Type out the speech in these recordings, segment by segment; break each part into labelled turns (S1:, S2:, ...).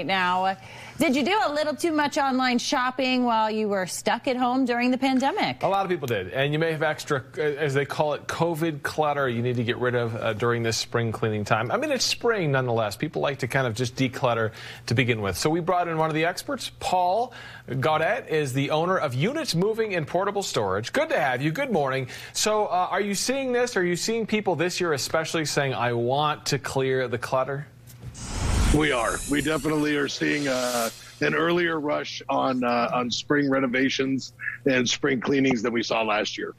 S1: Now, did you do a little too much online shopping while you were stuck at home during the pandemic?
S2: A lot of people did, and you may have extra, as they call it, COVID clutter you need to get rid of during this spring cleaning time. I mean, it's spring nonetheless. People like to kind of just declutter to begin with. So we brought in one of the experts. Paul Gaudet is the owner of Units Moving and Portable Storage. Good to have you. Good morning. So are you seeing this? Are you seeing people this year especially saying, I want to clear the clutter?
S3: We are. We definitely are seeing an earlier rush on spring renovations and spring cleanings than we saw last year.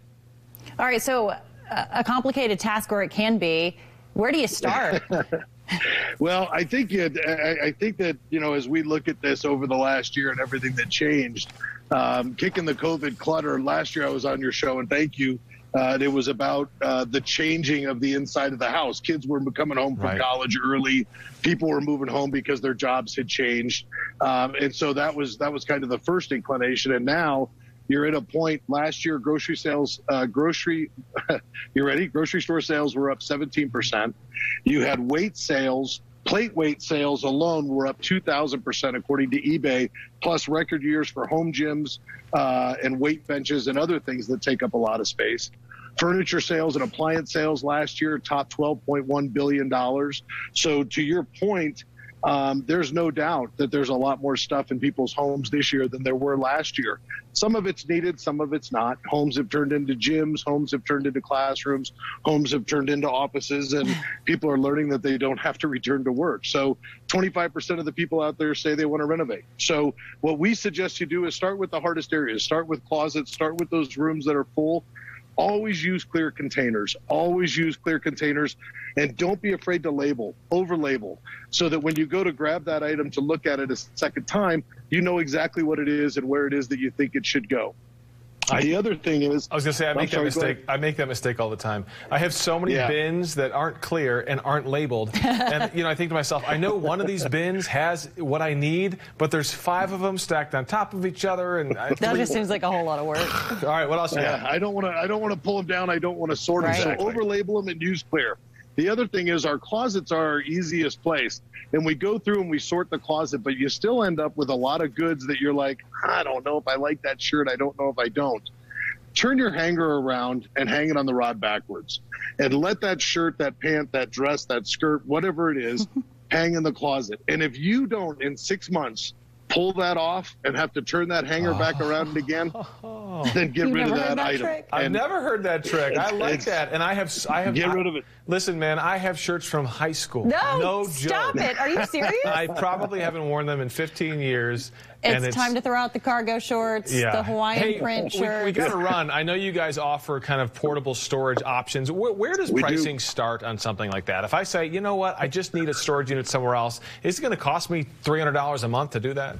S1: All right, so a complicated task, or it can be. Where do you start?
S3: Well, I think that, you know, as we look at this over the last year and everything that changed, kicking the COVID clutter. Last year I was on your show, and thank you. It was about the changing of the inside of the house. Kids were coming home from college early. People were moving home because their jobs had changed. And so that was kind of the first inclination. And now you're at a point. Last year, grocery sales, you ready? Grocery store sales were up 17%. You had weight sales. Plate weight sales alone were up 2,000% according to eBay, plus record years for home gyms and weight benches and other things that take up a lot of space. Furniture sales and appliance sales last year topped $12.1 billion. So to your point, there's no doubt that there's a lot more stuff in people's homes this year than there were last year. Some of it's needed, some of it's not. Homes have turned into gyms, homes have turned into classrooms, homes have turned into offices, and people are learning that they don't have to return to work. So 25% of the people out there say they want to renovate. So what we suggest you do is start with the hardest areas. Start with closets, start with those rooms that are full. Always use clear containers. Always use clear containers. And don't be afraid to label, over-label, so that when you go to grab that item to look at it a second time, you know exactly what it is and where it is that you think it should go. The other thing is,
S2: I was going to say, I make that mistake all the time. I have so many bins that aren't clear and aren't labeled. And, you know, I think to myself, I know one of these bins has what I need, but there's 5 of them stacked on top of each other. And that
S1: just seems like a whole lot of work.
S2: All right, what else you got?
S3: I don't want to pull them down. I don't want to sort them. So over-label them and use clear. The other thing is our closets are our easiest place. And we go through and we sort the closet, but you still end up with a lot of goods that you're like, I don't know if I like that shirt. I don't know if I don't. Turn your hanger around and hang it on the rod backwards. And let that shirt, that pant, that dress, that skirt, whatever it is, hang in the closet. And if you don't, in 6 months, pull that off and have to turn that hanger back around again, then get rid of that item.
S2: I've never heard that trick. I like that. And I have
S3: get rid of it.
S2: Listen, man, I have shirts from high school.
S1: No
S2: joke.
S1: Stop it. Are you serious?
S2: I probably haven't worn them in 15 years.
S1: It's time to throw out the cargo shorts, the Hawaiian print shirts.
S2: We got to run. I know you guys offer kind of portable storage options. Where does pricing start on something like that? If I say, you know what, I just need a storage unit somewhere else, is it going to cost me $300 a month to do that?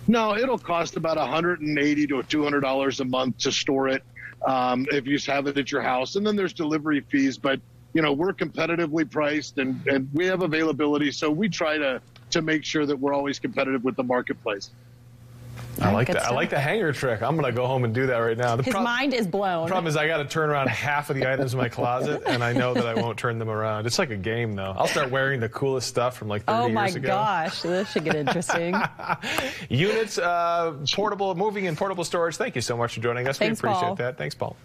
S3: No, it'll cost about $180 to $200 a month to store it if you have it at your house. And then there's delivery fees. But, you know, we're competitively priced and we have availability. So we try to make sure that we're always competitive with the marketplace.
S2: I like that. I like the hanger trick. I'm going to go home and do that right now.
S1: His mind is blown.
S2: The problem is I got to turn around half of the items in my closet, and I know that I won't turn them around. It's like a game, though. I'll start wearing the coolest stuff from like 30 years ago.
S1: Oh, my gosh. This should get interesting.
S2: Units, moving and portable storage. Thank you so much for joining us.
S1: Thanks,
S2: we appreciate
S1: Paul.
S2: that. Thanks, Paul.